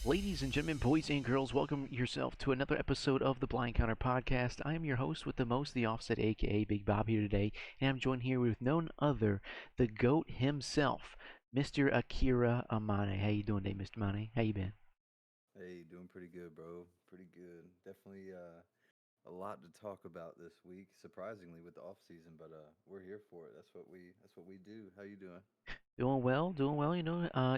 Ladies and gentlemen, boys and girls, welcome yourself to another episode of the Blind Counter Podcast. I am your host with the most, the Offset, aka Big Bob here today, and I'm joined here with none other, the GOAT himself, Mr. AKIIRA AMANE. How you doing today, Mr. Mane? How you been? Hey, doing pretty good, bro. Pretty good. Definitely a lot to talk about this week. Surprisingly, with the off season, but we're here for it. That's what we do. How you doing? Doing well,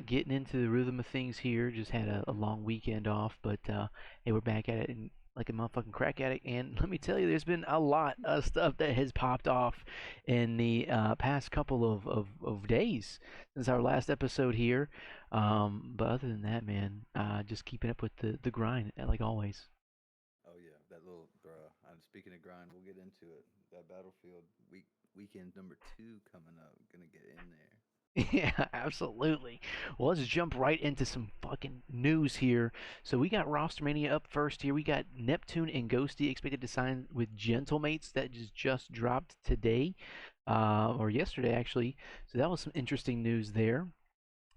getting into the rhythm of things here. Just had a long weekend off, but hey, we're back at it and like a motherfucking crack addict. And let me tell you, there's been a lot of stuff that has popped off in the past couple of days since our last episode here. But other than that, man, just keeping up with the grind, like always. Oh yeah, that little bruh. I'm speaking of grind. We'll get into it. That Battlefield weekend number 2 coming up. Gonna get in there. Yeah, absolutely. Well, let's jump right into some fucking news here. So we got Rostermania up first here. We got Neptune and Ghosty expected to sign with Gentlemates that just dropped today, or yesterday actually. So that was some interesting news there.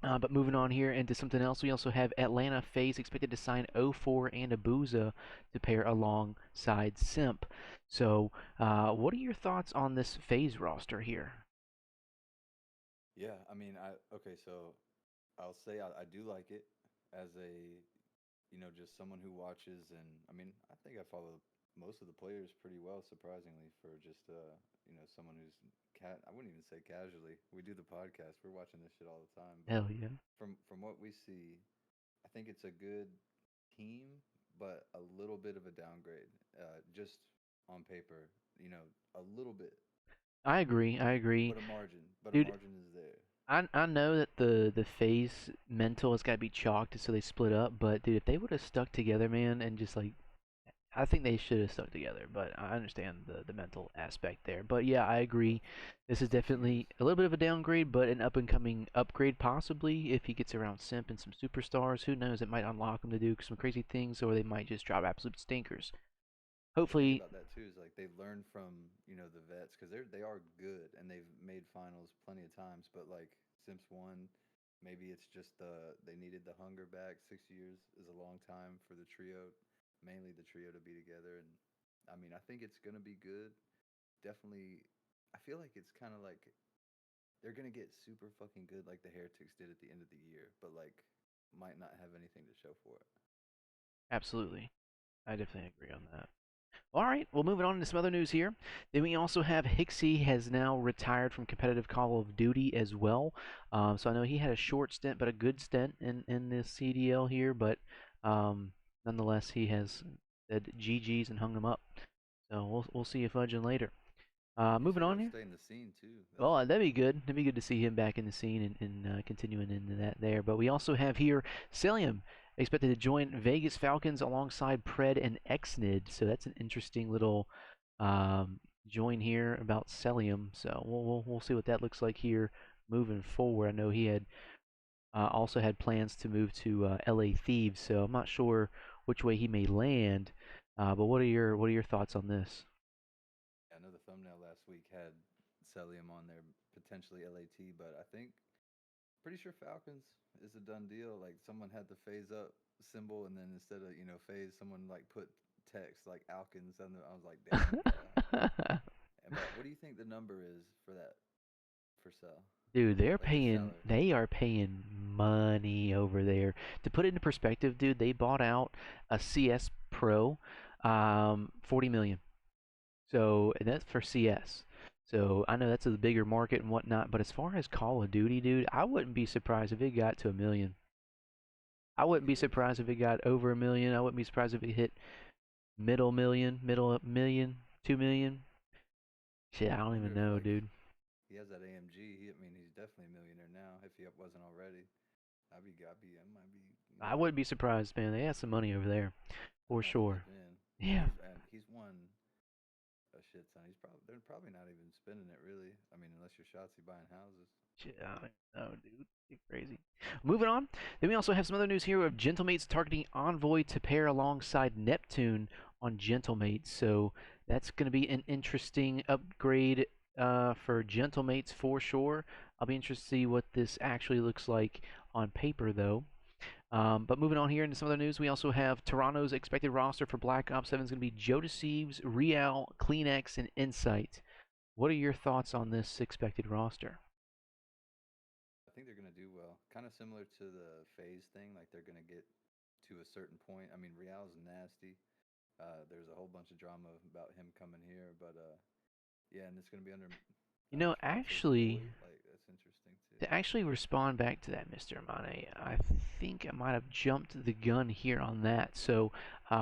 But moving on here into something else, we also have Atlanta Faze expected to sign O4 and Abuzah to pair alongside Simp. So, what are your thoughts on this Faze roster here? Yeah, I mean, I okay. So I'll say I do like it as a just someone who watches, and I mean, I think I follow most of the players pretty well, surprisingly, for just someone who's cat. I wouldn't even say casually. We do the podcast. We're watching this shit all the time, but Hell yeah. from what we see, I think it's a good team, but a little bit of a downgrade. Just on paper, a little bit, I agree. I agree. but a Dude, margin is there. I know that the phase mental has got to be chalked so they split up, but dude, if they would have stuck together, man, and just like I think they should have stuck together, but I understand the mental aspect there. But yeah, I But agree. This is 6 years. definitely a little bit of a downgrade, but an up and coming upgrade possibly if he gets around Simp and some superstars. Who knows? It might unlock him to do some crazy things, or they might just drop absolute stinkers. The thing Hopefully, about that too is like they've learned from the vets because they are good and they've made finals plenty of times. But like Simps won, maybe it's just they needed the hunger back. 6 years is a long time for the trio, mainly the trio to be together. And I mean, I think it's gonna be good. Definitely, I feel like it's kind of like they're gonna get super fucking good like the Heretics did at the end of the year, but like might not have anything to show for it. absolutely. I definitely agree on that. All right, well, moving on to some other news here. Then we also have Hixie has now retired from competitive Call of Duty as well. So I know he had a short stint, but a good stint in this CDL here. But nonetheless, he has said GGs and hung them up. So we'll see you fudging later. He Moving said on he'll here. stay in the scene too. That's Well, that'd cool. be good. That'd be good to see him back in the scene and continuing into that there. But we also have here Celium expected to join Vegas Falcons alongside Pred and Xnid. So that's an interesting little um, join here about Celium. So we'll see what that looks like here moving forward. I know he had also had plans to move to LA Thieves, so I'm not sure which way he may land. But what are your thoughts on this? I know the thumbnail last week had Celium on there, potentially LAT, but I think pretty sure Falcons is a done deal. Like someone had the phase up symbol, and then instead of phase, someone like put text like Alkins, and I was like, damn, bro. But what do you think the number is for that for Cell? Dude, Like his salary? they are paying money over there. To put it into perspective, dude, they bought out a CS Pro, 40 million. So, and that's for CS. So I know that's a bigger market and whatnot, but as far as Call of Duty, dude, I wouldn't be surprised if it got to a million. I wouldn't be He is. surprised if it got over a million. I wouldn't be surprised if it hit middle million, 2 million. Shit, I I don't wonder even if know, like dude. he has that AMG. I mean, he's definitely a millionaire now. If he wasn't already, I might be, I wouldn't be surprised, man. They got some money over there I'm for gonna have to sure. dip in. Yeah. He's won a shit ton. They're probably not even spending it really. I mean, unless you're Shotzi buying houses. Shit, I don't know, dude. You're crazy. Moving on. Then we also have some other news here of Gentlemates targeting Envoy to pair alongside Neptune on Gentlemates. So that's going to be an interesting upgrade for Gentlemates for sure. I'll be interested to see what this actually looks like on paper, though. But moving on here into some other news, we also have Toronto's expected roster for Black Ops 7 is going to be Joe Deceives, Real, Kleenex, and Insight. What are your thoughts on this expected roster? I think they're gonna do well. Kind of similar to the Phase thing, like they're gonna get to a certain point. I mean, Real's nasty. There's a whole bunch of drama about him coming here, but yeah, and it's gonna be under Foster's Actually, boy. Like that's interesting too. to actually respond back to that, Mr. Amane, I think I might have jumped the gun here on that. So,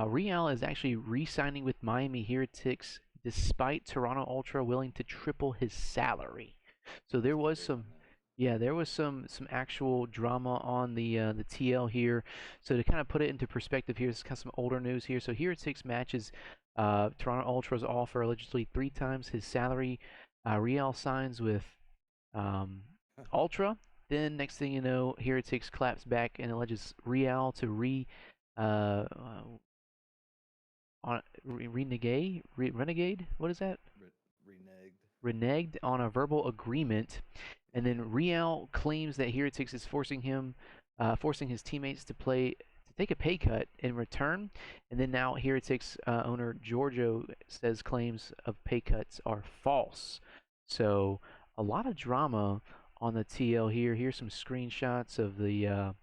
Real is actually re-signing with Miami Heretics despite Toronto Ultra willing to triple his salary. So What's there the was date some, on that? yeah, there was some actual drama on the TL here. So to kind of put it into perspective here, this is kind of some older news here. So Heretics matches Toronto Ultra's offer allegedly 3 times his salary. Real signs with um, Ultra. Then next thing you know, Heretics claps back and alleges Real to uh, renegade. What is that? Reneged. Reneged on a verbal agreement, and Yeah. then Real claims that Heretics is forcing his teammates to take a pay cut in return, and then now Heretics owner Giorgio says claims of pay cuts are false. So a lot of drama on the TL here. Here's some screenshots of the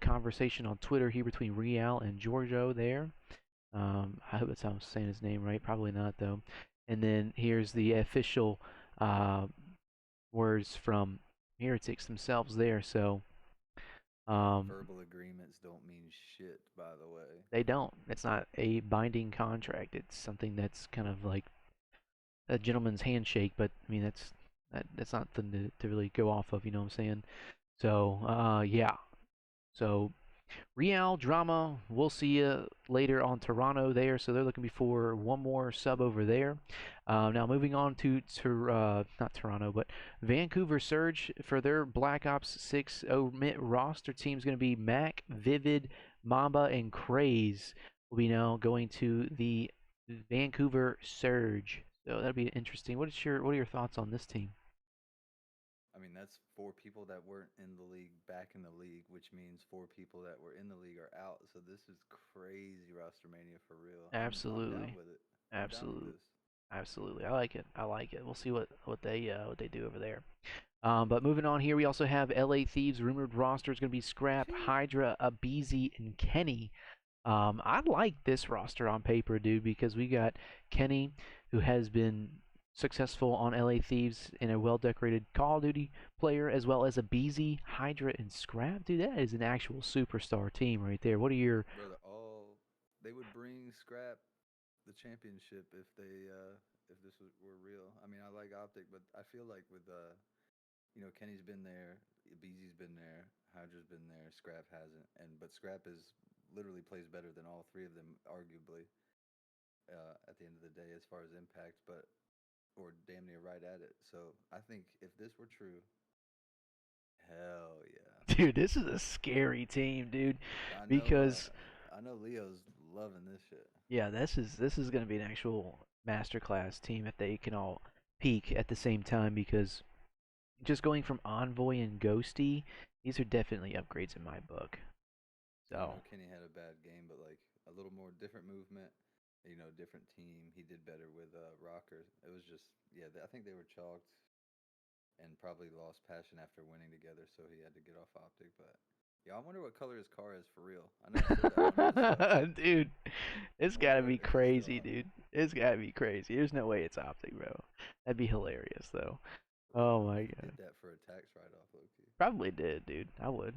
conversation on Twitter here between Real and Giorgio there. I hope that's how I'm saying his name right. Probably not though. And then here's the official uh, words from Heretics themselves there. So um, Verbal agreements don't mean shit, by the way. they don't. It's not a binding contract. It's something that's kind of like a gentleman's handshake. But I mean that's not something to really go off of. You know what I'm saying? So yeah. So Real drama. We'll see you later on Toronto there. So they're looking for one more sub over there. Now moving on to not Toronto, but Vancouver Surge for their Black Ops 6 omit roster team is going to be Mac, Vivid, Mamba, and Craze. Will be now going to the Vancouver Surge. So that'll be interesting. What are your thoughts on this team? I mean, that's four people that weren't in the league back in the league, which means four people that were in the league are out. So this is crazy roster mania for real. I'm down Absolutely, with it. I'm down with absolutely. this. Absolutely, I like it. I like it. We'll see what they do over there. But moving on here, we also have LA Thieves rumored roster is going to be Scrap, Sheesh. Hydra, Abizi, and Kenny. I like this roster on paper, dude, because we got Kenny, who has been successful on LA Thieves and a well-decorated Call of Duty player, as well as Abizi, Hydra, and Scrap. Dude, that is an actual superstar team right there. What are your Brother, all they would bring Scrap the championship if this were real. I mean, I like Optic, but I feel like with Kenny's been there, Beezy's been there, Hydra's been there, Scrap hasn't, and but Scrap is literally plays better than all three of them, arguably. At the end of the day, as far as impact, but or damn near right at it. So I think if this were true, hell yeah. dude? This is a scary team, dude, I know. because I know Leo's loving this shit. yeah, this is going to be an actual masterclass team if they can all peak at the same time because just going from Envoy and Ghosty, these are definitely upgrades in my book. I So, know Kenny had a bad game, but like a little more different movement. Different team. He did better with Rocker. It was just I think they were chalked and probably lost passion after winning together, so he had to get off Optic. But yeah, I wonder what color his car is for real. I know he said that on one of his stuff. dude, it's I got wonder to be if it's still crazy, dude. It's got to be crazy. There's no way it's Optic, bro. That'd be hilarious, though. for real. Oh my He god. did that for a tax write-off, low key. Probably did, dude. I would.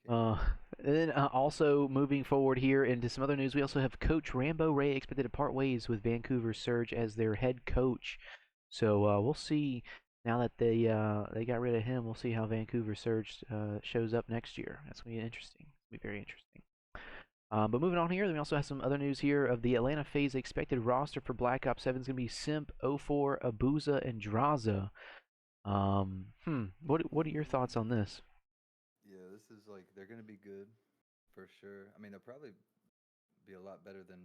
Can't Uh, blame him. and then also moving forward here into some other news, we also have Coach Rambo Ray expected to part ways with Vancouver Surge as their head coach. So we'll see now that they got rid of him. We'll see how Vancouver Surge shows up next year. That's gonna be interesting. It'll be very interesting. But moving on here, we also have some other news here of the Atlanta Faze expected roster for Black Ops 7 is gonna be Simp, O4, Abuzah, and Draza. What are your thoughts on this? Yeah, this is like they're gonna be good for sure. I mean, they'll probably be a lot better than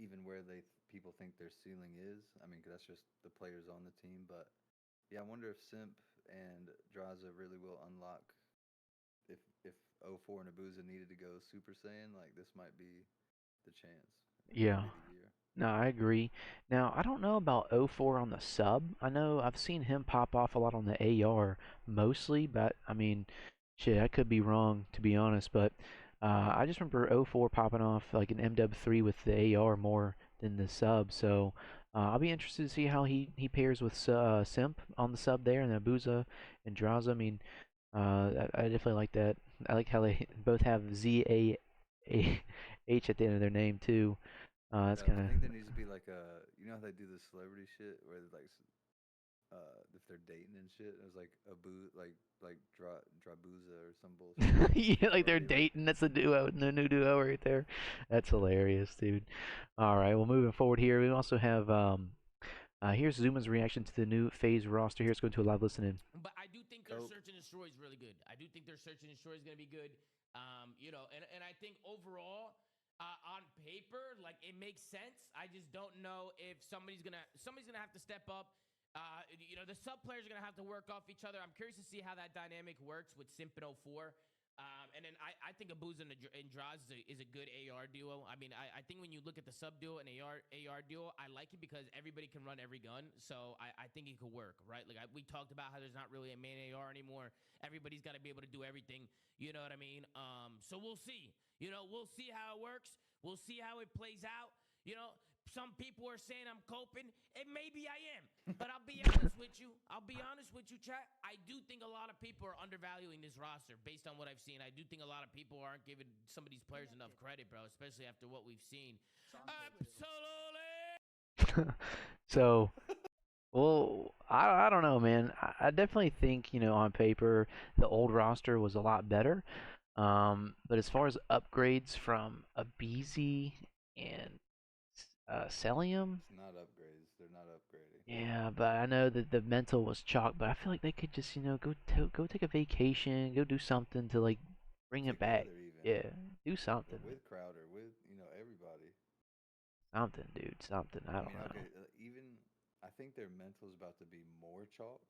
even where people think their ceiling is. I mean, 'cause that's just the players on the team. But yeah, I wonder if Simp and Draza really will unlock if 04 and Abuzah needed to go Super Saiyan, like this might be the chance. It might Yeah. be the year. No, I agree. Now, I don't know about O4 on the sub. I know I've seen him pop off a lot on the AR mostly, but I mean, shit, I could be wrong to be honest, but I just remember O4 popping off like an MW3 with the AR more than the sub. So I'll be interested to see how he pairs with Simp on the sub there and Abuza and Draza. I mean, I definitely like that. I like how they both have Z-A-H at the end of their name too. That's kind I of think there needs to be like a, you know how they do the celebrity shit where like if they're dating and shit, it was like Drabuza or some bullshit. yeah, like Or they're it'd be like dating. That's the duo, the new duo right there. That's hilarious, dude. All right, well, moving forward here, we also have here's Zuma's reaction to the new Phase roster. Here's going to a live listening. But I do think their Coke. search and destroy is really good. I do think their search and destroy is going to be good. You know, and I think overall, on paper, like it makes sense. I just don't know if somebody's gonna have to step up. You know, the sub players are gonna have to work off each other. I'm curious to see how that dynamic works with Simp and 04. And then I think Abuzah and Draz is a good AR duo. I mean, I think when you look at the sub duo and AR duo, I like it because everybody can run every gun. So I think it could work, right? Like we talked about how there's not really a main AR anymore. Everybody's got to be able to do everything. You know what I mean? So we'll see. You know, we'll see how it works. We'll see how it plays out. You know, some people are saying I'm coping, and maybe I am. But I'll be honest with you. Chat. I do think a lot of people are undervaluing this roster based on what I've seen. I do think a lot of people aren't giving some of these players enough credit, bro, especially after what we've seen. Absolutely. So, well, I don't know, man. I definitely think, you know, on paper, the old roster was a lot better. But as far as upgrades from Abizi and Celium, It's not upgrades. They're not upgrading. yeah, but I know that the mental was chalk. But I feel like they could just, you know, go take a vacation, go do something to like bring it back. Together even, Yeah, do but something, with Crowder, with everybody. something, dude, something. I I don't mean, know. okay, even I think their mental's about to be more chalked.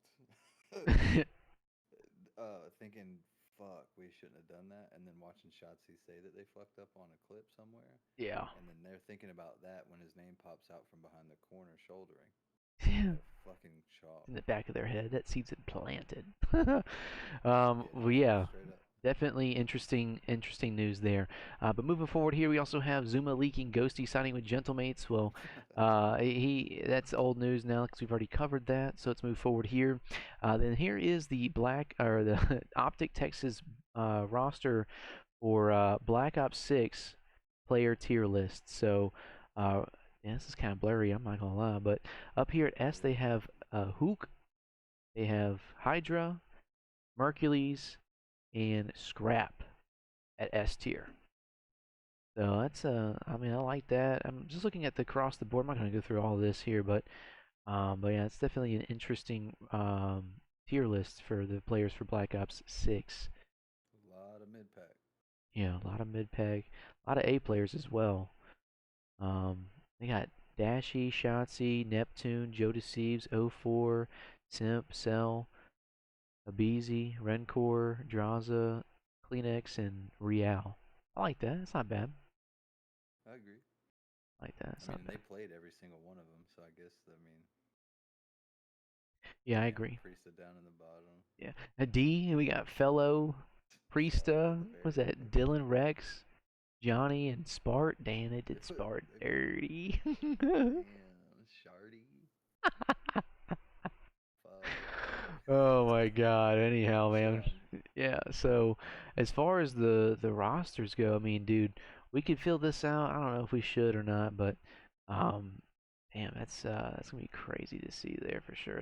Thinking, fuck, we shouldn't have done that, and then watching Shotzi say that they fucked up on a clip somewhere, Yeah. and then they're thinking about that when his name pops out from behind the corner shouldering. Yeah. They're fucking chalked. In the back of their head, that seed's implanted. Yeah, Well, yeah, straight up. definitely interesting news there. But moving forward here, we also have Zuma leaking Ghosty signing with Gentlemates. Well, that's old news now because we've already covered that. So let's move forward here. Then here is the the Optic Texas roster for Black Ops 6 player tier list. So, yeah, this is kind of blurry. I'm not gonna lie, but up here at S they have Hook, they have Hydra, Mercules, and Scrap at S tier. So that's I mean, I like that. I'm just looking at the across the board. I'm not gonna go through all of this here, but yeah, it's definitely an interesting tier list for the players for Black Ops 6. A lot of mid pack. Yeah, a lot of mid peg, a lot of A players as well. They got Dashy, Shotzi, Neptune, Joe Deceives, 04, Simp, Cell, Abizi, Rencor, Draza, Kleenex, and Real. I like that. It's not bad. I agree. I like that. I It's mean, not and they bad. played every single one of them, so I guess Yeah, I damn, agree. Priesta down in the bottom. Yeah. A D, we got Fellow, Fellow at Priesta, the was very that end. Dylan Rex, Johnny, and Spart? Damn, they They did put Spart they put dirty. damn Shardy. Fuck. Oh my god. Anyhow, Shit man. on. Yeah, so as far as the rosters go, I mean, dude, we could fill this out. I don't know if we should or not, but um damn, that's gonna be crazy to see there for sure.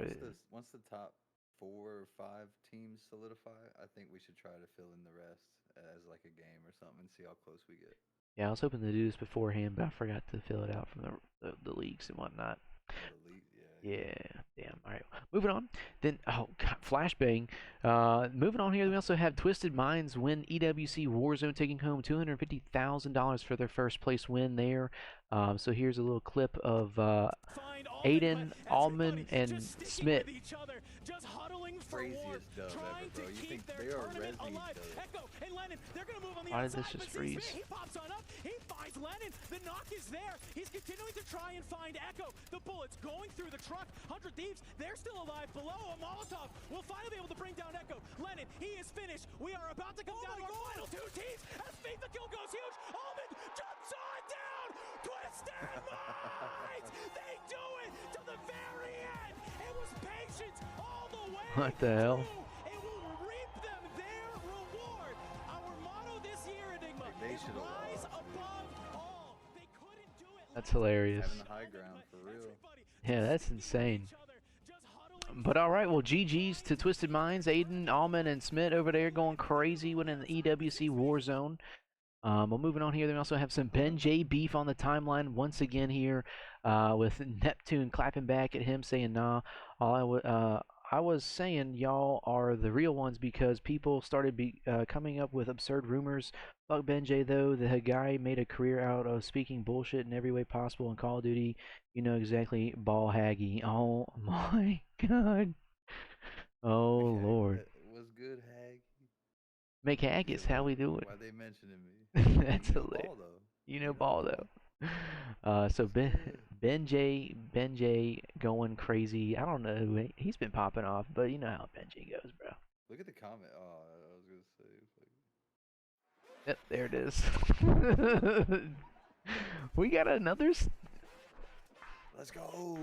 Once the top 4 or 5 teams solidify, I think we should try to fill in the rest as like a game or something and see how close we get. Yeah, I was hoping to do this beforehand, but I forgot to fill it out from the leagues and whatnot. Oh, the league, yeah, Yeah, damn. All right, moving on. Then, oh god, flashbang. Moving on here, we also have Twisted Minds win EWC Warzone, taking home $250,000 for their first place win there. So here's a little clip of Aiden, Allman, and Smith for a war, craziest dub trying ever, bro. to You keep think their they are tournament Resi alive. dub. Echo and Lennon, they're gonna move on the Why did outside, this just but see freeze? Smith, he pops on up, he finds Lennon, the knock is there. He's continuing to try and find Echo. The bullets going through the truck. 100 Thieves, they're still alive below. A Molotov will finally be able to bring down Echo. Lennon, he is finished. We are about to come down to our final two teams as Faze the kill goes huge. Almond jumps on down. Twisted Minds! They do it to the very end. It was patience all the way. What the hell? through. It will reap them their reward. Our motto this year, Enigma, They is should've rise lost, dude. above all. They couldn't do it. That's last time. hilarious. Having the high ground for real. Everybody Yeah, just that's sticking with insane. each other, just huddling But all right, well, together, GG's to trying Twisted Minds, Aiden, Alman, and Smith over there going crazy winning the EWC Warzone. Well, moving on here, then we also have some Ben J beef on the timeline once again here, with Neptune clapping back at him saying, "Nah, I was saying y'all are the real ones because people started coming up with absurd rumors. Fuck Ben J though, the guy made a career out of speaking bullshit in every way possible in Call of Duty. You know exactly, ball haggy. Oh my god. Oh Lord. Was good, Hag. McHaggis, how we doing?" Why they mentioning me? That's You know hilarious. ball, though. You know ball though. So It's good. Ben J going crazy. I don't know he's been popping off, but you know how Ben J goes, bro. Look at the comment. Oh, I was gonna say. It's like... Yep, there it is. We got another. Let's go.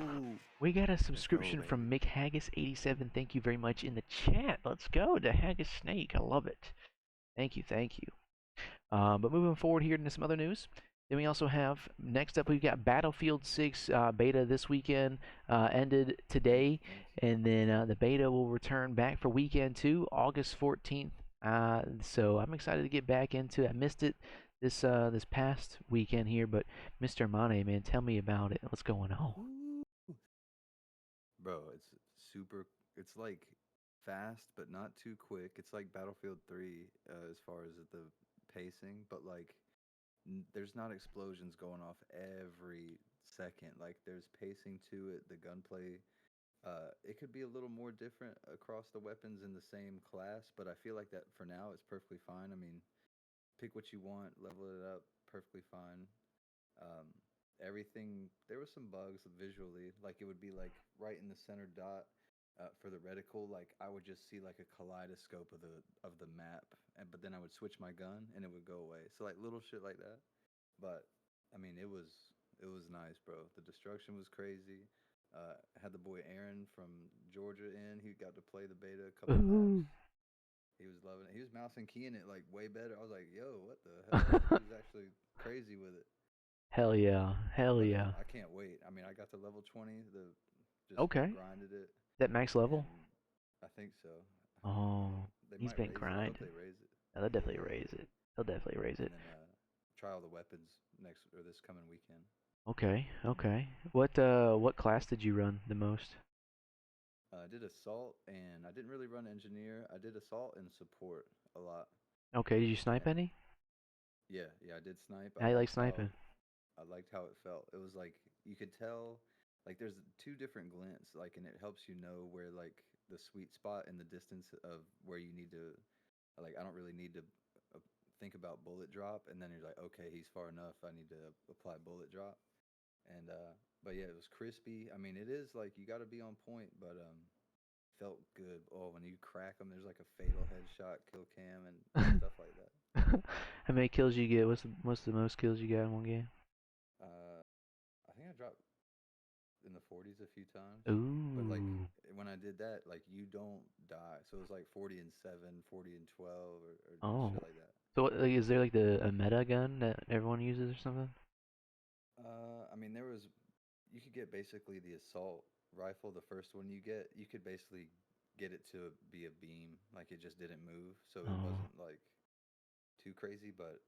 We got a subscription from Mick Haggis 87. Thank you very much in the chat. Let's go to Haggis Snake. I love it. Thank you, thank you. But moving forward here into some other news. Then we also have, next up, we've got Battlefield 6 beta this weekend, ended today, and then the beta will return back for weekend 2, August 14th. So I'm excited to get back into it. I missed it this past weekend here, but Mr. AMANE, man, tell me about it. What's going on? Bro, it's super. It's like fast, but not too quick. It's like Battlefield 3 as far as the pacing, but like there's not explosions going off every second. Like there's pacing to it. The gunplay, it could be a little more different across the weapons in the same class, but I feel like that for now it's perfectly fine. I mean, pick what you want, level it up, perfectly fine. Um, Everything, there was some bugs visually, like it would be like right in the center dot. For the reticle, like I would just see like a kaleidoscope of the map, but then I would switch my gun and it would go away. So like little shit like that. But I mean, it was nice, bro. The destruction was crazy. Had the boy Aaron from Georgia in. He got to play the beta a couple maps. He was loving it. He was mouse and keying it like way better. I was like, yo, what the hell? He was actually crazy with it. Hell yeah, hell But yeah. I can't wait. I mean, I got to level 20. Just Okay. grinded it. That max level? I think so. Oh, They he's might been raise it. I hope grinding. they raise it. They'll definitely raise it. They'll definitely raise it. And then try all the weapons next or this coming weekend. Okay, okay. What class did you run the most? I did assault, and I didn't really run engineer. I did assault and support a lot. Okay, did you snipe And any? yeah, I did snipe. How you like sniping? I liked how it felt. It was like you could tell, like there's two different glints, like, and it helps you know where like the sweet spot and the distance of where you need to, like, I don't really need to think about bullet drop, and then you're like, okay, he's far enough. I need to apply bullet drop, and but yeah, it was crispy. I mean, it is like you got to be on point, but felt good. Oh, when you crack them, there's like a fatal headshot, kill cam, and stuff like that. How many kills you get? What's the most kills you got in one game? I think I dropped in the 40s a few times. Ooh. But like when I did that, like you don't die. So it was like 40 and 7, 40 and 12, or Oh. shit like that. So what, like, is there like a meta gun that everyone uses or something? I mean, you could get basically the assault rifle, the first one you get. You could basically get it to be a beam, like it just didn't move, so it wasn't like too crazy. But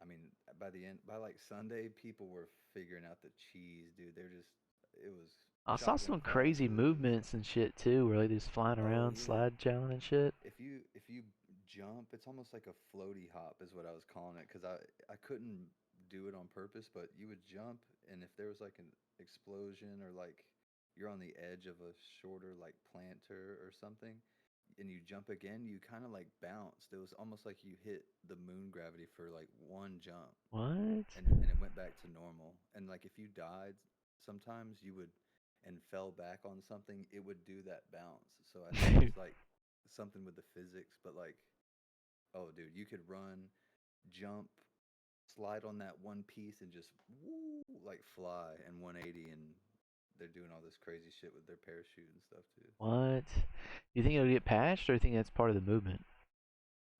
I mean, by like Sunday, people were figuring out the cheese, dude. It was. I saw some Shotgun crazy classes. movements and shit too, where like just flying Oh around, yeah. slide challenge and shit. If you jump, it's almost like a floaty hop is what I was calling it, because I couldn't do it on purpose, but you would jump, and if there was like an explosion or like you're on the edge of a shorter like planter or something, and you jump again, you kind of like bounced. It was almost like you hit the moon gravity for like one jump, What? and it went back to normal. And like if you died, sometimes you would and fell back on something, it would do that bounce. So I think it's like something with the physics, but like, oh, dude, you could run, jump, slide on that one piece, and just woo, like fly and 180, and they're doing all this crazy shit with their parachute and stuff too. What? You think it'll get patched, or you think that's part of the movement?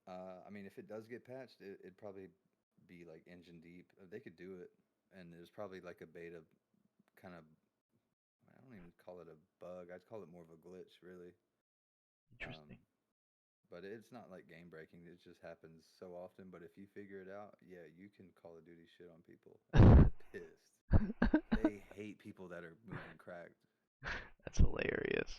I mean, if it does get patched, it'd probably be like engine deep. They could do it, and there's probably like a beta kind of. I don't even call it a bug. I'd call it more of a glitch, really. Interesting. But it's not like game breaking. It just happens so often. But if you figure it out, yeah, you can Call of Duty shit on people. And they get pissed. They hate people that are moving cracked. That's hilarious.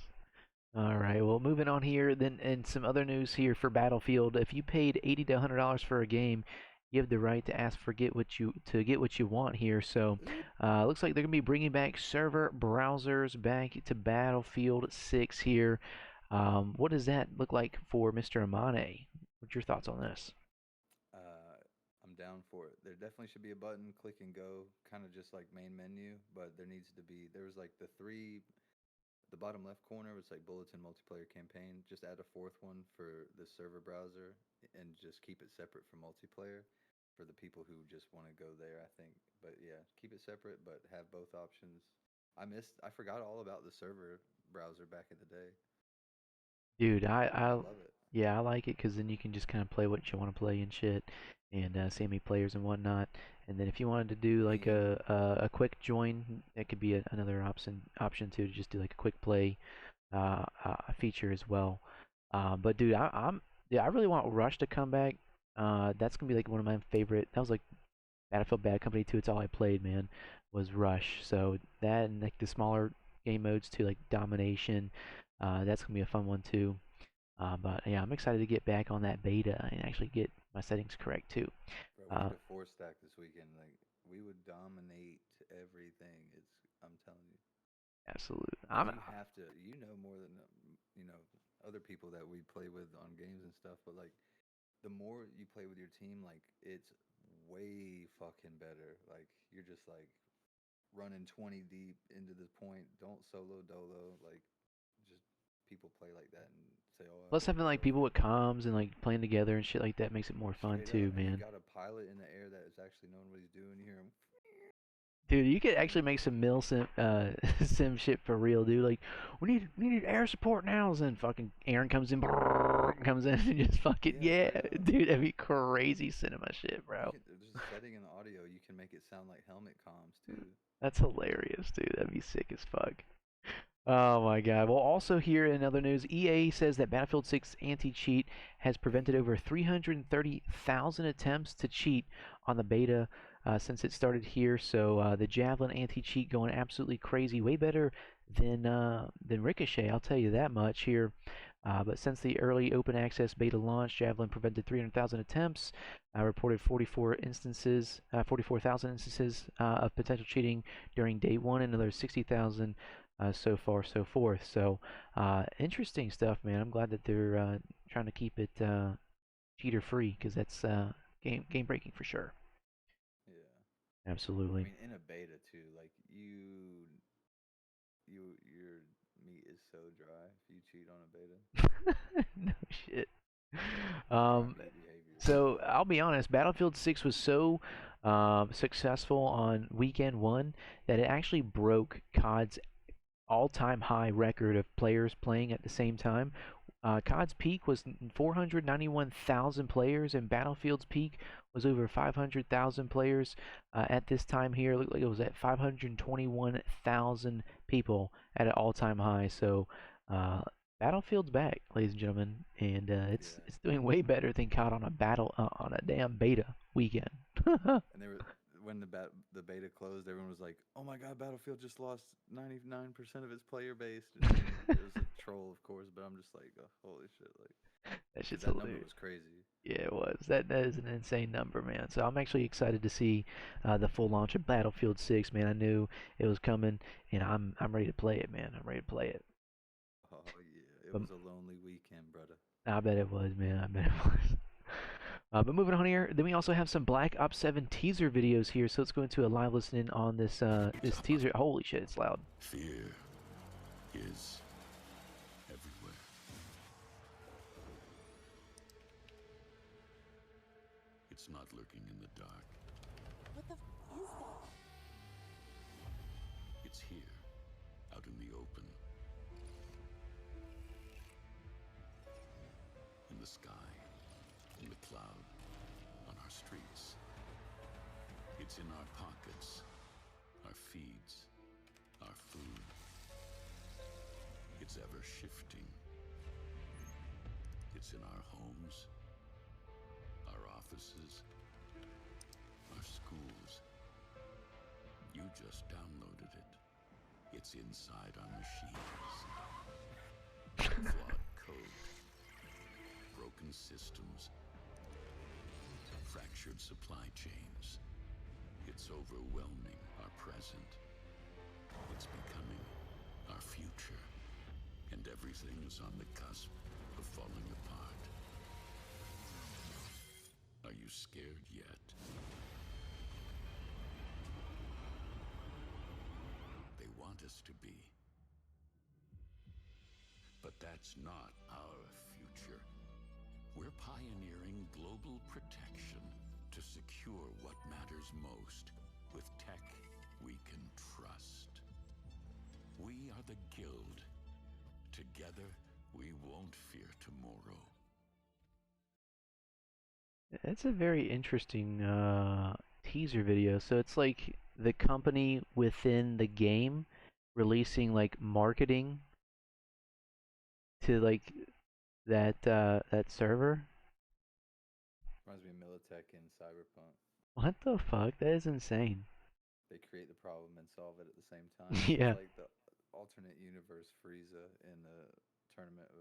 All right, well, moving on here, then, and some other news here for Battlefield. If you paid $80 to $100 for a game, you have the right to ask for get what you want here. So, looks like they're gonna be bringing back server browsers back to Battlefield 6 here. What does that look like for Mr. AMANE? What's your thoughts on this? Uh, I'm down for it. There definitely should be a button, click and go, kind of just like main menu. But there needs to be. There was like the bottom left corner was like bulletin multiplayer campaign. Just add a fourth one for the server browser and just keep it separate from multiplayer for the people who just want to go there, I think. But yeah, keep it separate but have both options. I forgot all about the server browser back in the day. Dude, I love it. yeah, I like it because then you can just kind of play what you want to play and shit, and see how many players and whatnot. And then if you wanted to do like a quick join, that could be another option too, to just do like a quick play feature as well. But dude, yeah, I really want Rush to come back. That's gonna be like one of my favorite. That was like Battlefield Bad Company 2. It's all I played, man, was Rush. So that and like the smaller game modes too, like Domination. That's gonna be a fun one too. But yeah, I'm excited to get back on that beta and actually get my settings correct too. Bro, we Uh, need a four stack this weekend. Like we would dominate everything. I'm telling you. Absolutely. Because you have to, you know more than other people that we play with on games and stuff. But like, the more you play with your team, like it's way fucking better. Like you're just like running 20 deep into the point. Don't solo dolo. Like just people play like that and say, "Oh, I Plus got having like people with comms and like playing together and shit like that makes it more fun straight too, up." And you man. got a pilot in the air that is actually knowing what he's doing. You hear him. Dude, you could actually make some mil sim sim shit for real, dude. Like, we need air support now. And then fucking Aaron comes in, comes in and just fucking Yeah, yeah, straight up. dude. That'd be crazy cinema shit, You bro. can there's a setting in the audio. You can make it sound like helmet comms too. That's hilarious, dude. That'd be sick as fuck. Oh my god. Well, also here in other news, EA says that Battlefield 6 anti-cheat has prevented over 330,000 attempts to cheat on the beta since it started here. So the Javelin anti-cheat going absolutely crazy, way better than Ricochet. I'll tell you that much here. But since the early open access beta launch, Javelin prevented 300,000 attempts, reported 44,000 instances of potential cheating during day one, and another 60,000 so far, so forth. So, interesting stuff, man. I'm glad that they're trying to keep it cheater free because that's game breaking for sure. Yeah. I Absolutely. mean, in a beta too. Like your meat is so dry if you cheat on a beta. No shit. It's Um, crappy behavior. so I'll be honest, Battlefield 6 was so successful on weekend one that it actually broke COD's all-time high record of players playing at the same time. COD's peak was 491,000 players, and Battlefield's peak was over 500,000 players. At this time here, it looked like it was at 521,000 people at an all-time high. So, uh, Battlefield's back, ladies and gentlemen, and Yeah. it's doing way better than COD on a damn beta weekend. And they were when the beta closed, everyone was like, "Oh my God, Battlefield just lost 99% of its player base." It was a troll, of course, but I'm just like, oh, "Holy shit!" Like, That 'cause shit's that number hilarious. was crazy. Yeah, it was. That is an insane number, man. So I'm actually excited to see the full launch of Battlefield 6, man. I knew it was coming, and I'm ready to play it, man. I'm ready to play it. Oh yeah, it But was a lonely weekend, brother. I bet it was, man. I bet it was. But moving on here, then we also have some Black Ops 7 teaser videos here. So let's go into a live listening on this this teaser. Holy shit, it's loud. Fear is everywhere. It's not lurking in the dark. What the f is that? It's here, out in the open. In the sky, in the cloud, on our streets. It's in our pockets, our feeds, our food. It's ever shifting. It's in our homes, our offices, our schools. You just downloaded it. It's inside our machines. Flawed code, broken systems, fractured supply chains. It's overwhelming our present. It's becoming our future. And everything is on the cusp of falling apart. Are you scared yet? They want us to be. But that's not our future. We're pioneering global protection to secure what matters most with tech we can trust. We are the Guild. Together, we won't fear tomorrow. It's a very interesting teaser video. So it's like the company within the game releasing like marketing to like that server. Reminds me of Militech and Cyberpunk. What the fuck? That is insane. They create the problem and solve it at the same time. Yeah. It's like the alternate universe Frieza in the Tournament of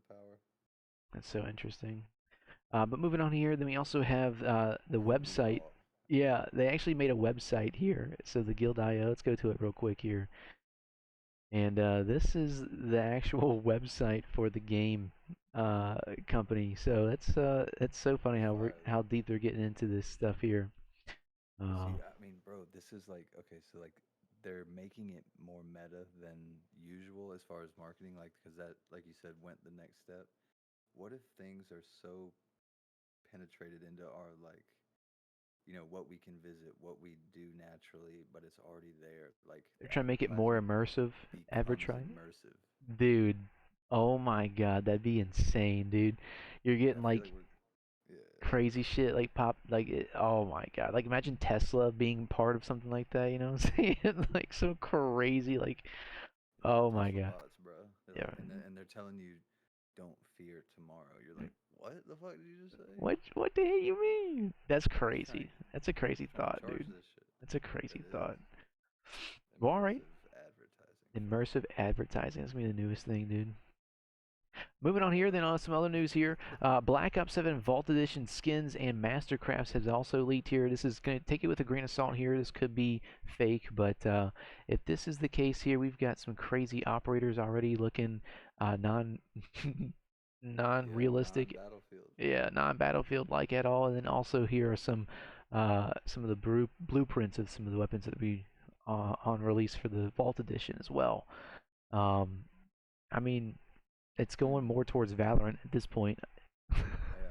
Power. That's so interesting. But moving on here, then we also have the BAMBI website. Law. Yeah, they actually made a website here. So the Guild.io, let's go to it real quick here. And this is the actual website for the game company. So that's so funny how deep they're getting into this stuff here. See, I mean, bro, this is like, okay, so like they're making it more meta than usual as far as marketing, like, because that, like you said, went the next step. What if things are so penetrated into our, like, what we can visit, what we do naturally, but it's already there. Like, They're trying to make it more immersive. becomes Advertising. immersive. Dude, oh my god, that'd be insane, dude. You're getting I feel like yeah, crazy shit like pop oh my god, like imagine Tesla being part of something like that, you know what I'm saying? Like so crazy, like oh my Tesla god. bots, bro. Yeah. Like, and they're telling you, don't fear tomorrow. You're like, what the fuck did you just say? What the hell you mean? That's Trying crazy. to, That's a crazy trying to thought, charge dude. this shit. That's a crazy It is thought. Well, all right. advertising. Immersive advertising. That's gonna be the newest thing, dude. Moving on here, then on some other news here. Black Ops 7 Vault Edition skins and Mastercrafts has also leaked here. This is going to take it with a grain of salt here. This could be fake, but if this is the case here, we've got some crazy operators already looking non-realistic. Non-battlefield. Yeah, non-battlefield like at all. And then also here are some of the blueprints of some of the weapons that will be on release for the Vault Edition as well. I mean, it's going more towards Valorant at this point. Yeah,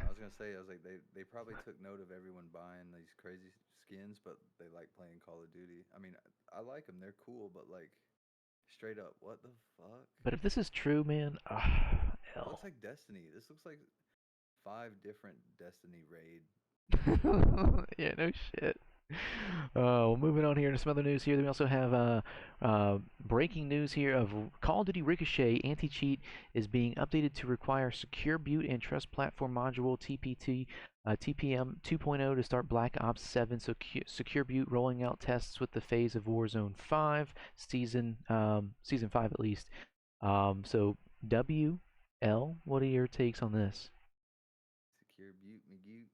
I was gonna say, I was like, they probably took note of everyone buying these crazy skins, but they like playing Call of Duty. I mean, I like them; they're cool, but like, straight up, what the fuck? But if this is true, man, It hell. looks like Destiny. This looks like 5 different Destiny raid. Yeah, no shit. Well, moving on here to some other news here. We also have breaking news here of Call of Duty Ricochet anti-cheat is being updated to require Secure Boot and Trust Platform Module TPM 2.0 to start Black Ops 7. So Secure Boot rolling out tests with the Faze of Warzone 5 season 5 at least. So WL, what are your takes on this? Secure Butte, McGute.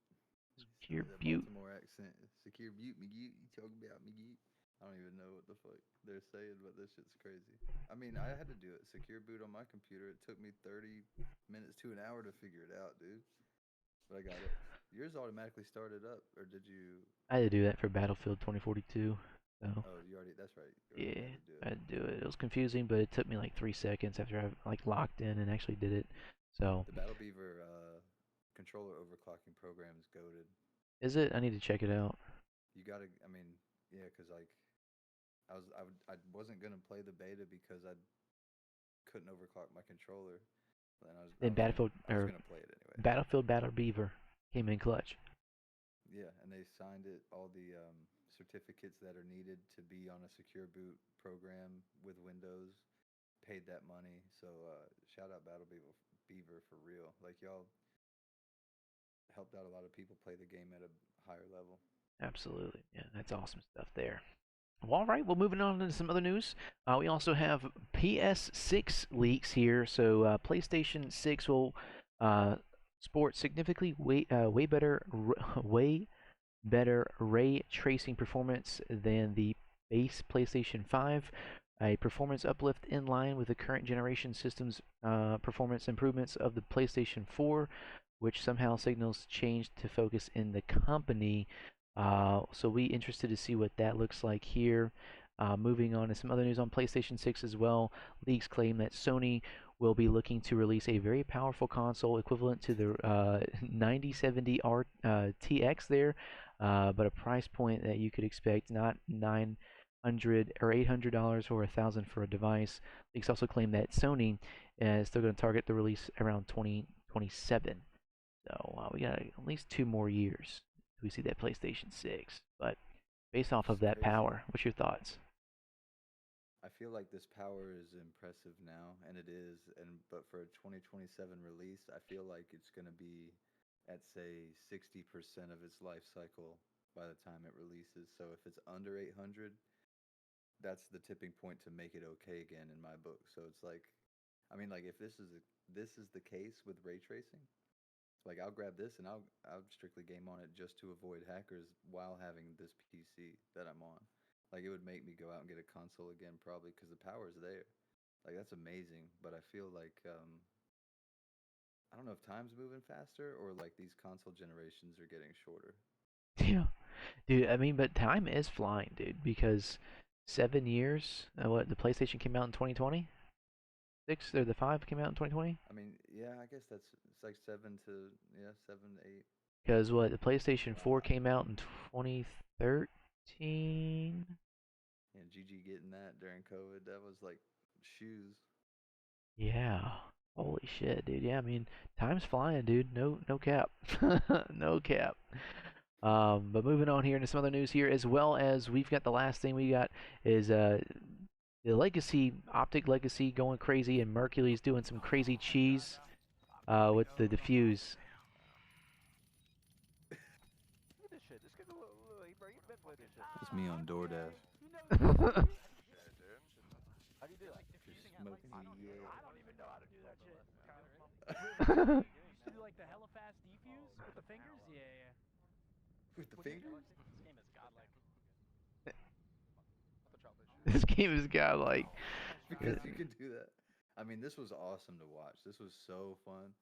Secure That Boot. Baltimore accent. Secure Butte, McGute. You talking about McGute? I don't even know what the fuck they're saying, but this shit's crazy. I mean, I had to do it. Secure boot on my computer. It took me 30 minutes to an hour to figure it out, dude. But I got it. Yours automatically started up, or did you? I had to do that for Battlefield 2042. So Oh, you already. That's right. You already yeah, had to do I it. had to do it. It was confusing, but it took me like 3 seconds after I like locked in and actually did it. So The Battle Beaver controller overclocking program is goaded. is it? I need to check it out. You gotta. I mean, yeah, cause like I wasn't gonna play the beta because I couldn't overclock my controller. And Then Battlefield I was or gonna play it anyway. Battlefield Battle Beaver came in clutch. Yeah, and they signed it all the certificates that are needed to be on a secure boot program with Windows. Paid that money, so shout out Battle Beaver for real. Like y'all helped out a lot of people play the game at a higher level. Absolutely, yeah, that's awesome stuff there. Well, all right, well, moving on to some other news. We also have PS6 leaks here. So PlayStation 6 will sport significantly way better way better ray tracing performance than the base PlayStation 5. A performance uplift in line with the current generation system's performance improvements of the PlayStation 4, which somehow signals change to focus in the company. So we interested to see what that looks like here. Moving on to some other news on PlayStation 6 as well. Leaks claim that Sony will be looking to release a very powerful console equivalent to the 9070 RTX there, but a price point that you could expect not $900 or $800 or $1,000 for a device. Leaks also claim that Sony is still going to target the release around 2027. So we got at least 2 more years. We see that PlayStation 6, but based off of It's that crazy. power, what's your thoughts? I feel like this power is impressive now, and it is. But for a 2027 release, I feel like it's gonna be at say 60% of its life cycle by the time it releases. So if it's under 800, that's the tipping point to make it okay again in my book. So it's like, I mean, like if this is the case with ray tracing, like I'll grab this and I'll strictly game on it just to avoid hackers while having this PC that I'm on. Like it would make me go out and get a console again probably because the power's there. Like that's amazing, but I feel like I don't know if time's moving faster or like these console generations are getting shorter. Yeah, dude. I mean, but time is flying, dude. Because 7 years. What the PlayStation came out in 2020. Six or the five came out in 2020. I mean, yeah, I guess it's like 7 to 8. Because what the PlayStation 4 came out in 2013. And GG getting that during COVID, that was like shoes. Yeah. Holy shit, dude. Yeah, I mean, time's flying, dude. No cap. No cap. But moving on here into some other news here, as well as we've got the last thing we got is the Legacy, Optic Legacy going crazy, and Mercury's doing some crazy cheese with the diffuse. That's me on DoorDash. How do you do that? Smoking yeah. I don't even know how to do that shit. You do like the hella fast defuse with the fingers? Yeah. With the fingers? This game is godlike. This game is godlike. Because you can do that. I mean, this was awesome to watch. This was so fun.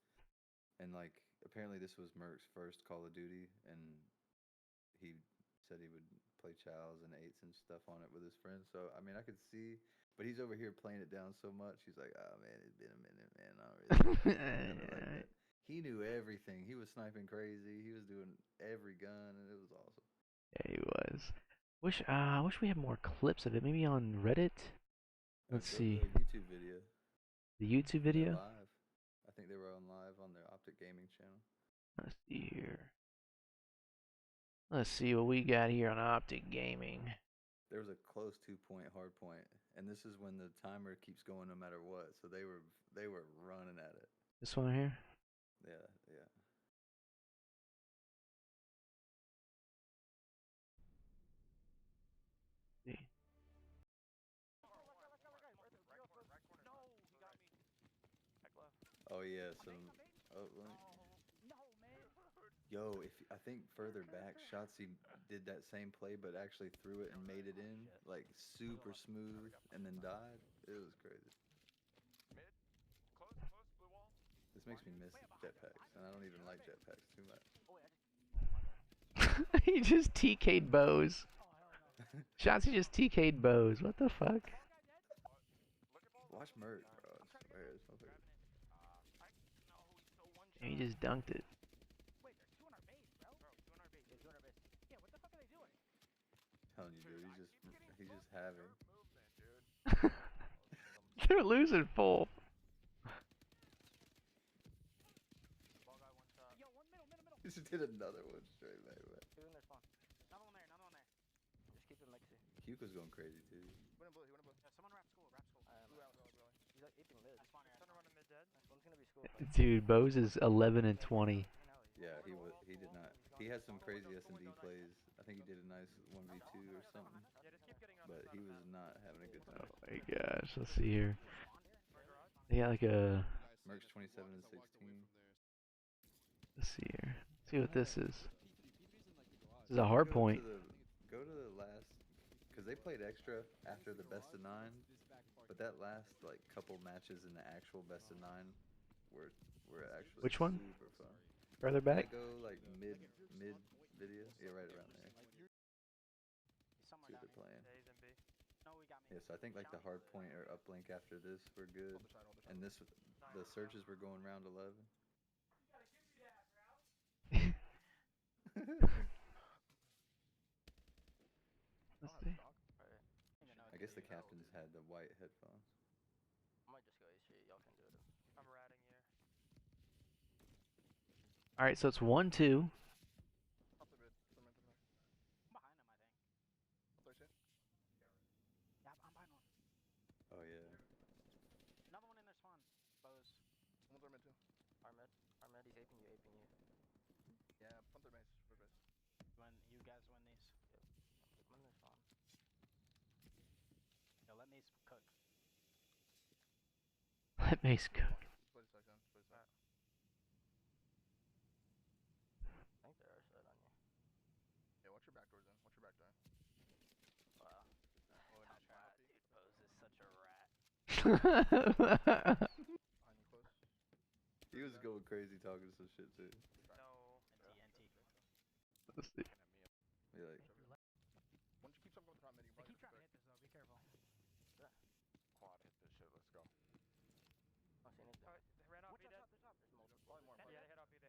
And like apparently this was Merc's first Call of Duty and he said he would play chows and eights and stuff on it with his friends. So I mean I could see, but he's over here playing it down so much. He's like, oh man, it's been a minute, man. I don't really like that. He knew everything. He was sniping crazy. He was doing every gun, and it was awesome. Yeah, he was. Wish we had more clips of it. Maybe on Reddit. Let's Go to see. the YouTube video. The YouTube They're video. live. I think they were on live on their Optic Gaming channel. Let's see here. Let's see what we got here on Optic Gaming. There was a close 2-point hard point, and this is when the timer keeps going no matter what. So they were running at it. This one here. Yeah. See. Oh yeah, some. Oh, Yo, if I think further back, Shotzi did that same play, but actually threw it and made it in, like super smooth, and then died. It was crazy. This makes me miss jetpacks, and I don't even like jetpacks too much. He just TK'd Bose. Shotzi just TK'd Bose. What the fuck? Watch Merc, bro. I swear, this motherfucker. He just dunked it. Wait, they're 2 on our base, bro. Bro, 2 on our base. Yeah, 2 on our base. Yeah, what the fuck are they doing? Telling you, dude, he's just having. They're losing full. Yo, one middle, middle, middle. He just did another one straight back. Two in their spawn. Another one there, another one there. Just keep it mixy. Cuco's going crazy too. He went blue, he went blue. Yeah, someone rap school, rap school. He's like aping mid. That's fine, Turn around to mid dead. Nice, one's gonna be school. Dude, Bose is 11 and 20. Yeah, he did not. He had some crazy S&D plays. I think he did a nice 1v2 or something. But he was not having a good time. Oh my gosh, let's see here. They got like a. Merc's 27 and 16. Let's see here. Let's see what this is. This is a hard point. Go to the last, because they played extra after the best of 9. But that last like couple matches in the actual best of 9 were actually Which one? super fun. Further back? Go like mid video. Yeah, right around there. See what they're playing. No, we got me. Yeah, so I think like the hard point or uplink after this were good, and the searches were going round 11. Let's see. I guess the captains had the white headphones. I might just go A street, y'all can do it. I'm ratting here. Alright, so it's 1-2. I'm behind him, I think. Yeah, I'm behind one. Oh yeah. Another one in their spawn. Bose. Someone's our mid too. Our mid, he's aping you, Yeah, punt their base, for base. When you guys win these. Yep. I'm in their spawn. Yo, let me cook. Let Mace cook. Wait a second, I think there are shit on you. Yeah, watch your back doors in. Watch your back door. Wow. Oh, not bad, dude. Bose is such a rat. On you close. He was going crazy talking some shit too. No. NT. Let's see. Be like, Once you keep something with the top mid, you They can keep trying to hit this though, be careful. quad hit this shit, let's go. I see anything. They ran off B dead. There's multiple. Probably more. Yeah, they hit off B,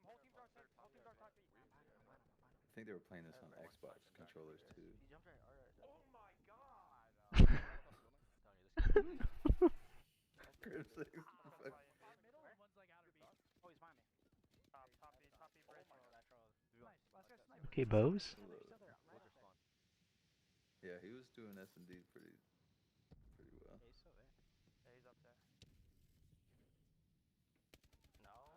whole team's dark side, whole team's dark side B. I think they were playing this on Xbox controllers too. He jumped right, alright. Oh my god! Grim Six. Middle and one's like outer B. Oh, he's behind me. Top B bridge. That troll. Nice. Last guy's sniper. Okay, Bose. Yeah, he was doing S&D pretty well. He's still there. Yeah, he's up there.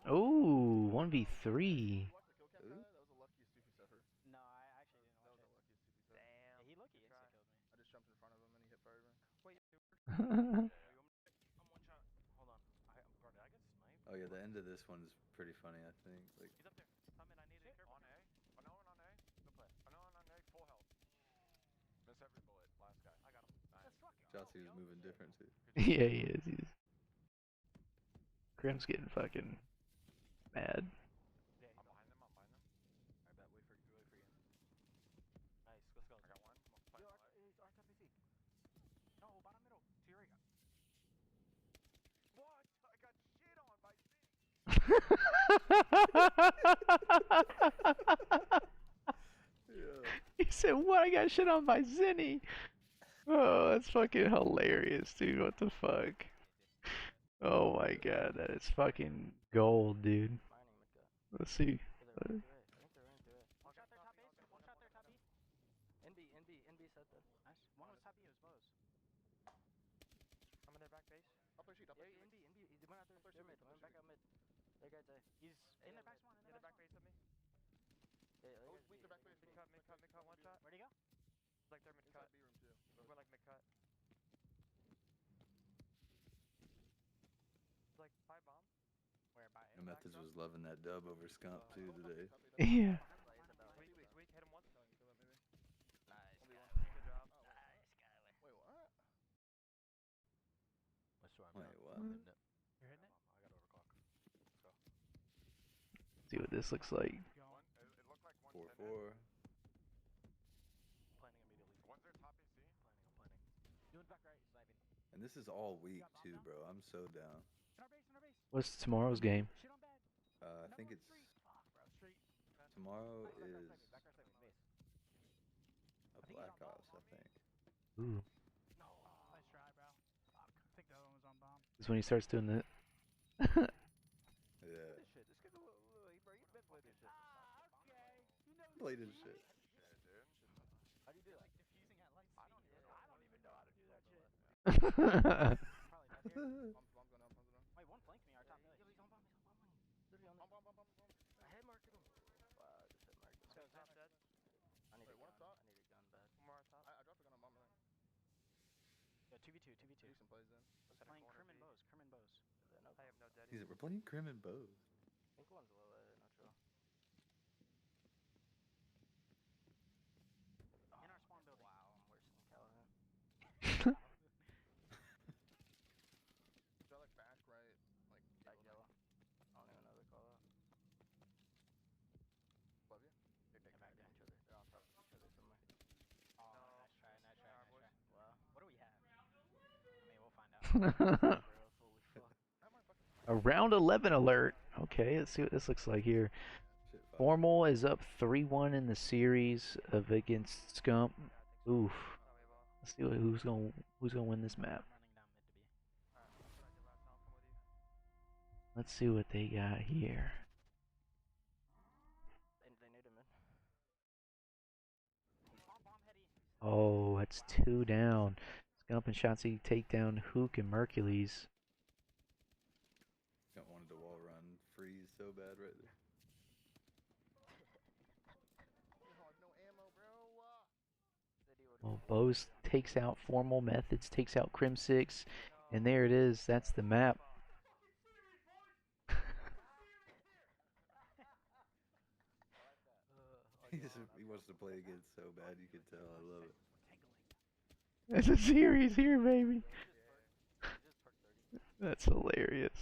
Oh, 1v3. Ooh. That was the luckiest TP ever. No, I actually didn't watch it. luckiest TP Damn. Yeah, he looked insta killed me. I just jumped in front of him and he hit fired me. Wait, Oh I'm one shot. Hold on. Bro, did I get sniped? Oh yeah, the end of this one's pretty funny. I think like He's up there. Come in, I need it. On A? Another one on A? Good play. Another one on A, full health. Miss every bullet. Last guy. I got him. Nice. Jossie was moving different too. Yeah, he is. Grim's getting fucking mad. Yeah, I'm behind them. Alright, bet. Wait for you. Nice. Let's go. I got one. Yo, RTPC. No, bottom middle. To your right. What? I got shit on by Z. Yeah. He said, "What? I got shit on by Zinni." Oh, that's fucking hilarious, dude. What the fuck? Oh my god, that is fucking gold, dude. Let's see. I think they're in through it. One shot there, top base. One shot there, top B. NB set there. Nice. One was top B, it was Bose. I'm in their back base. Up their sheet, up their sheet. NB. He went out there. They're mid. Went back out mid. Their guy's A. He's in their back spawn. Yeah, their back base of me. Yeah, oh, weak, their back base. Mid cut, one shot. Where'd he go? It's like they're mid cut. B room too. We're like mid cut. It's like 5 bomb. Where? And Methods was loving that dub over Scump too today. Yeah. Weak. Hit him once. Nice. Only one. Good job. Nice, Skyler. Wait, what? I swear I'm Wait, not. what? I'm hitting it. You're hitting it? I got overclock. Let's go. See what this looks like. One. It looked like 4-4. Planning immediately. One's their top AC. Planning. Doing back right, sniping. And this is all week too, bro. I'm so down. In our base, in our base. What's tomorrow's game? Shit on bad. I think it's Fuck, bro. Street. tomorrow Back is sniping, base. a Black Ops, I think. Ooh. No. Nice try, bro. Fuck. I think the other one was on bomb. Is when he starts doing that. Yeah, This shit. This kid's bro, he's been playing this shit. Okay. You know played his shit. Yeah, dude. How do you do that? like diffusing at light I don't speed. even know how to do that shit. Probably not here. Bomb's going down. Wait, one flank me, our top mid. Yo, he's on bomb, Literally on Bomb. I head marked him. Wow, I just hit marked him. Top dead. I need Wait, a one gun. top? I need a gun bad. One more on top. I dropped a gun on bomb. Yeah, 2v2, 2v2. Do some plays in. Let's hit a Playing corner Crim and B. bows, Crim and bows. Is there no I have no dead. He's like, we're playing Crim and Bows. I think one's low at neutral. In our spawn building. Wow, I'm worse than Callahan. They're like back right. Like Back yellow. I don't even know the call out. above you. They're back at each other. They're on top of each other somewhere. Oh, No. nice try, nice try, Alright, nice boys. try. Wow. What do we have? I mean, we'll find out. Bro, holy fuck. I might fucking. A round 11 alert. Okay, let's see what this looks like here. Shit, fuck. Formal is up 3-1 in the series of against Scump. Oof. Let's see who's gonna win this map. I'm running down mid to be. Let's see what they got here. They need him in. On bomb heady. Oh, that's 2 down. Scump and Shotzi take down Hook and Mercules. Got wanted to wall run freeze so bad right there. No ammo, bro. Well, Bose takes out Formal, Methods takes out Crim 6, and there it is. That's the map. He wants to play again so bad, you could tell. I love it. That's a series here, baby. Just perk 30. That's hilarious.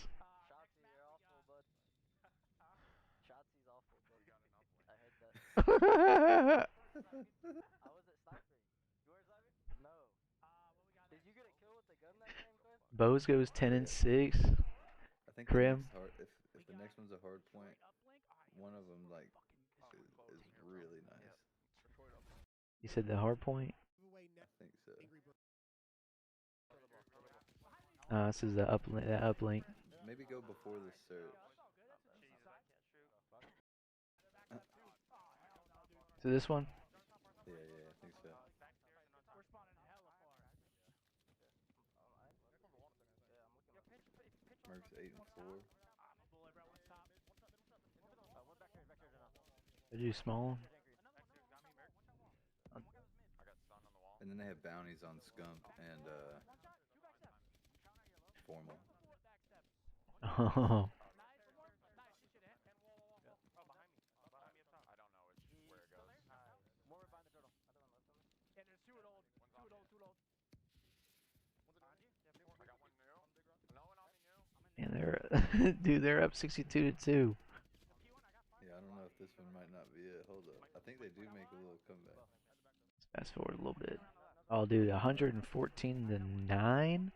Shotzi, you're awful, bud. Shotzi's awful, bud. I heard that. I was at sniper. You were a sniper? No. Did you get a kill with the gun that game, Cliff? Bose goes 10 and 6. I think Crim. the next if the next one's a hard point, one of them like is really nice. You said the hard point? I think so. This is the uplink. Maybe go before the search. So this one? Yeah, I think so. We're spawning hella far. Merc's 8 and 4. I'm a bullet, bro. One top. One back here, I do small. I got sun on the wall. And then they have bounties on Scump and Formal. Oh, Nice, you should hit. Oh, behind me. Behind me up top. I don't know where it goes. More right behind the turtle. Other one left on me. Yeah, there's two at old. Two at old, two at old. I got one new. No one on me new. and they're dude, they're up 62 to 2. Yeah, I don't know if this one might not be it. Hold up. I think they do make a little comeback. Let's fast forward a little bit. Oh, dude, 114 to 9.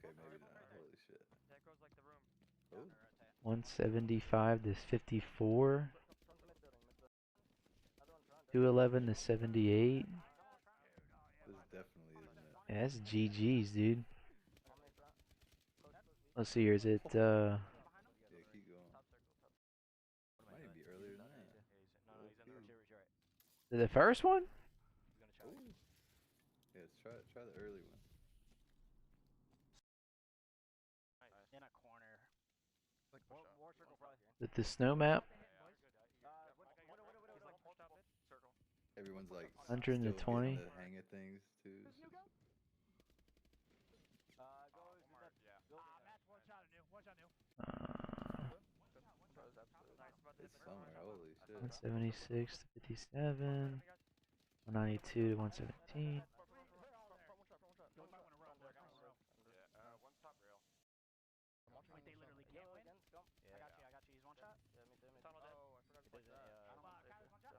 Okay, maybe not. Holy shit. That goes like the room. Oh, 175 to 54. Someone's mid building, mid building. Other one's round. 211 to 78. this definitely isn't it. Yeah, that's GG's, dude. How many front? Close, Let's see here. Is it Yeah, keep going. top circle, top. Might even be earlier than that. No, he's in the Okay. you're right. the first one? He's gonna Ooh. Yeah, let's try the early one. In a corner. Like War, push up. war circle probably. Is it the snow map? He's like pushed up it. Circle. Everyone's like 100 to still 20. getting the hang of things too. Goes One more, yeah. Matt's one shot at new. One shot new. somewhere. Holy shit. 176 to 57. 192 to 117. Yeah, one top rail. Wait, they literally can't win? Yeah. I got you. He's one shot. Yeah, me too. Tunnel dead. Oh, I forgot to play that. Kyler's one shot.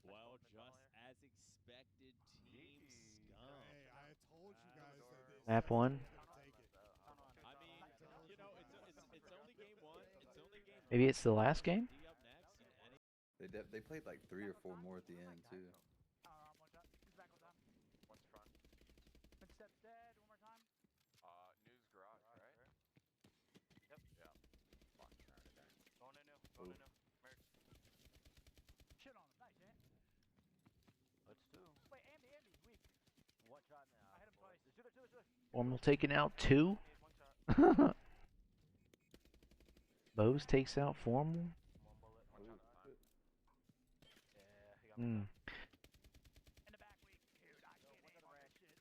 Well, just as expected, Team Scum. Hey, I told you guys that this Map one. take it. I mean, you know, it's only game one. It's only game one. Maybe it's the last game? D up next. They played like 3 or 4 more at the end too. One shot. He's back on top. One's front. Footsteps dead. One more time. News garage, right? Yep. Yeah. Fuck. Going in new. Going in new. Merc. Shit on him. Nice, eh? Let's do. Wait, Andy, weak. One shot now. I hit him twice. There's two there. Formal taken out 2. One shot. Bose takes out Formal. One bullet. Oh, shit. Yeah, he got me. Hmm. In the back, weak. Dude, I can't aim on that shit.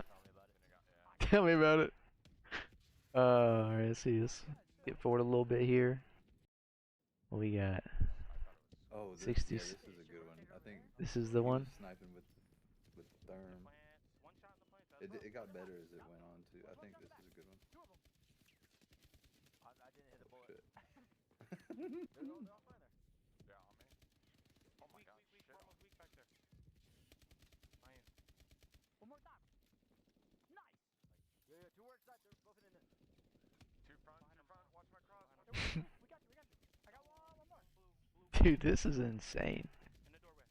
Tell me about it. Tell me about it. Alright, let's see this. Get forward a little bit here. What we got? Oh, this, 60. yeah, this is a good one. I think This is the he one. was sniping with Therm. One shot in the plant. It got better as it went on too. I think this is a good one. Two of them. I didn't hit a bullet. Shit. They're all fine there. Yeah, on me. Oh my god. Shit. Almost weak back there. One more time. Nice. Yeah, two works side. They're both in it. Two front. Watch my cross. We got you. I got one more. Dude, this is insane. In the doorway.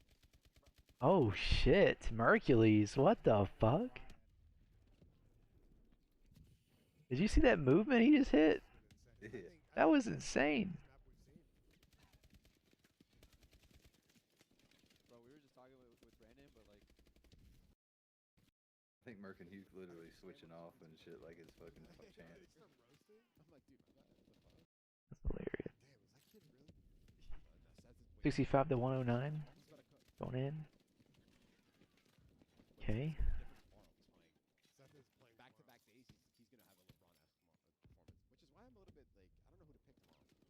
Oh shit. Mercules. What the fuck? Did you see that movement he just hit? Yeah. That was insane. Bro, we were just talking with Brandon, but like, I think Merc and Hugh literally switching off and shit like it's fucking chance. I'm like, dude, what the fuck? That's hilarious. Damn, is that kid really? 65 to 109. Going in. Okay. Seth is playing Back-to-back days, he's gonna have a LeBron-esque performance, which is why I'm a little bit like, I don't know who to pick tomorrow.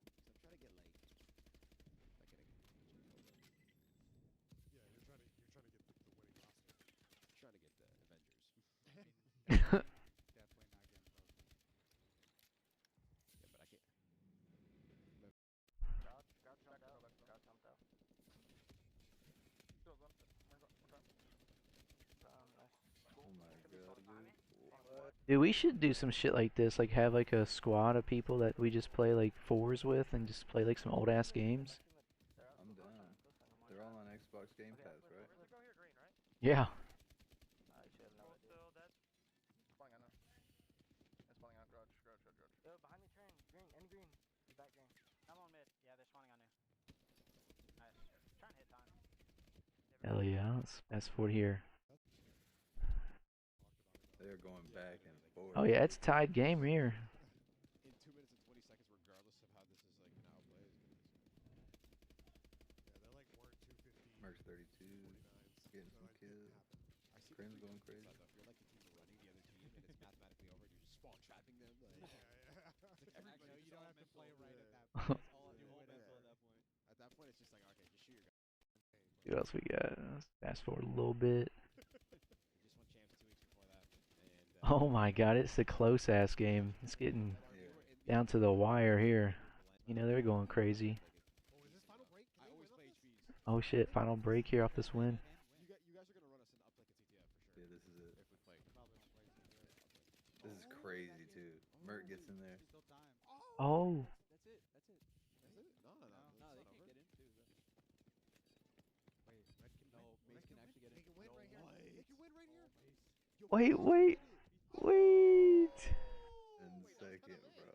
Because I'm trying to get like, Yeah, you're trying to get the winning roster. trying to get the Avengers. Definitely not getting both. Yeah, but I can't. Scout jumped out. Still one. Oh my god, dude. What? Dude, we should do some shit like this. Like have like a squad of people that we just play like 4s with and just play like some old ass games. I'm down. They're all on Xbox Game Pass, right? Where's the girl here? Green, right? Yeah. I should have no idea. Still dead. Spawning on us. It's spawning on garage. Yo, behind me, train. Green. Any green. He's back green. I'm on mid. Yeah, they're spawning on you. Nice. Trying to hit time. Hell yeah. Let's fast forward here. They're going back and forth. Oh yeah, it's tied game here. In 2 minutes and 20 seconds, regardless of how this is like now played. Yeah, they're like 250. Merc's 32, getting some kills. I see Crim's the going tweets crazy. If you're like the team running the other team and it's mathematically over, you're just spawn trapping them. Like, Yeah. it's like No, you don't have to play right at that point. point. It's all your whole mental at that point. At that point, it's just like, okay, just shoot your guy. What else we got? Let's fast forward a little bit. Just one champs 2 weeks before that. And, Oh my god, it's a close ass game. It's getting down to the wire here. You know, they're going crazy. Oh, is this final break? Can I they always win play off this? HVs. Oh shit, final break here off this win. You guys are gonna run us an up like a TTF for sure. Yeah, this is it. If we play. This is crazy too. Merc gets in there. Oh, That's it. That's it. No, No, they can't get in too. Wait, Red can No, win. Mace can actually get They in. can win right here. They can win right here. Yo, wait, Mace wait, did it. wait. In second, bro.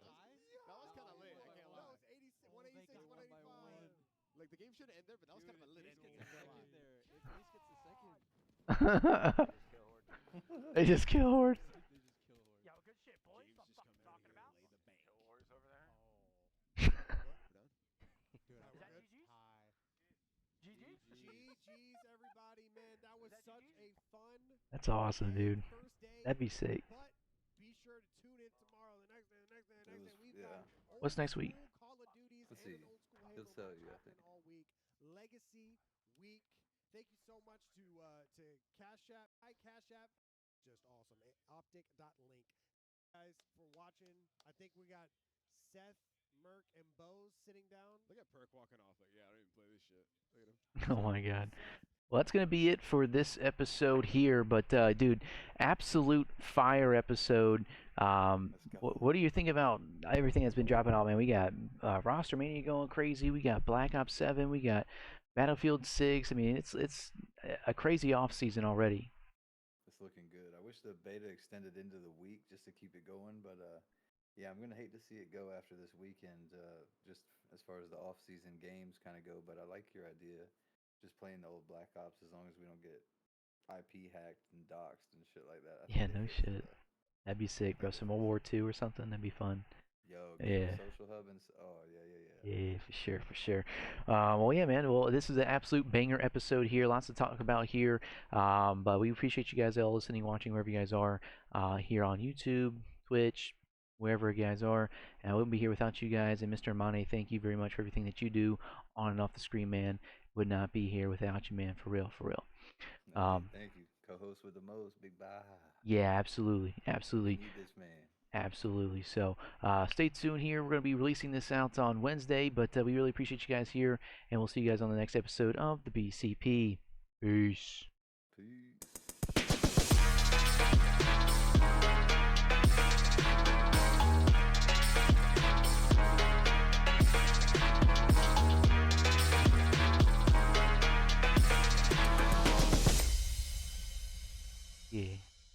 That was kind of lit. I can't lie. No, it's 86, 186, 185. Like the game should have ended there, but that was kind of a lit ending. If Mace gets the second, They just kill Horde. Yo, good shit, boys. James I'm just fucking come in talking here about. and lay the bank. Kill wars over there. We're done? Dude, Is that GG's? Hi. GG's? GG's, everybody, man. That was Is that such GG's? a fun That's awesome, dude. first day. That'd be sick. But be sure to tune in tomorrow, the next day, It was- We've yeah. got What's next week? old tell you. I Talking think. all week. Legacy week. Thank you so much to Cash App. Hi, Cash App. Just awesome. Optic.link. Guys, for watching. I think we got Seth, Merc, and Bose sitting down. Look at Perk walking off. Like, yeah, I don't even play this shit. Look at him. Oh my god. Seth, Well, that's going to be it for this episode here. But, dude, absolute fire episode. Let's go. What do you think about everything that's been dropping out, man? We got Roster Mania going crazy. We got Black Ops 7. We got Battlefield 6. I mean, it's a crazy off season already. It's looking good. I wish the beta extended into the week just to keep it going, but yeah, I'm gonna hate to see it go after this weekend. Just as far as the off-season games kind of go, but I like your idea, just playing the old Black Ops as long as we don't get IP hacked and doxxed and shit like that. I Yeah, think they no fixed shit. the- That'd be sick, bro. Some World War II or something. That'd be fun. Yo, Yeah. social hub and oh yeah. Yeah, for sure, for sure. Well, yeah, man. Well, this is an absolute banger episode here. Lots to talk about here. But we appreciate you guys all listening, watching, wherever you guys are, here on YouTube, Twitch, wherever you guys are. And I wouldn't be here without you guys. And Mr. Amane, thank you very much for everything that you do on and off the screen, man. Would not be here without you, man. For real, for real. Hey, thank you, co-host with the most, Big Bye. Yeah, absolutely, absolutely. We need this man. Absolutely. So stay tuned here. We're going to be releasing this out on Wednesday, but we really appreciate you guys here, and we'll see you guys on the next episode of the BCP. Peace. Peace.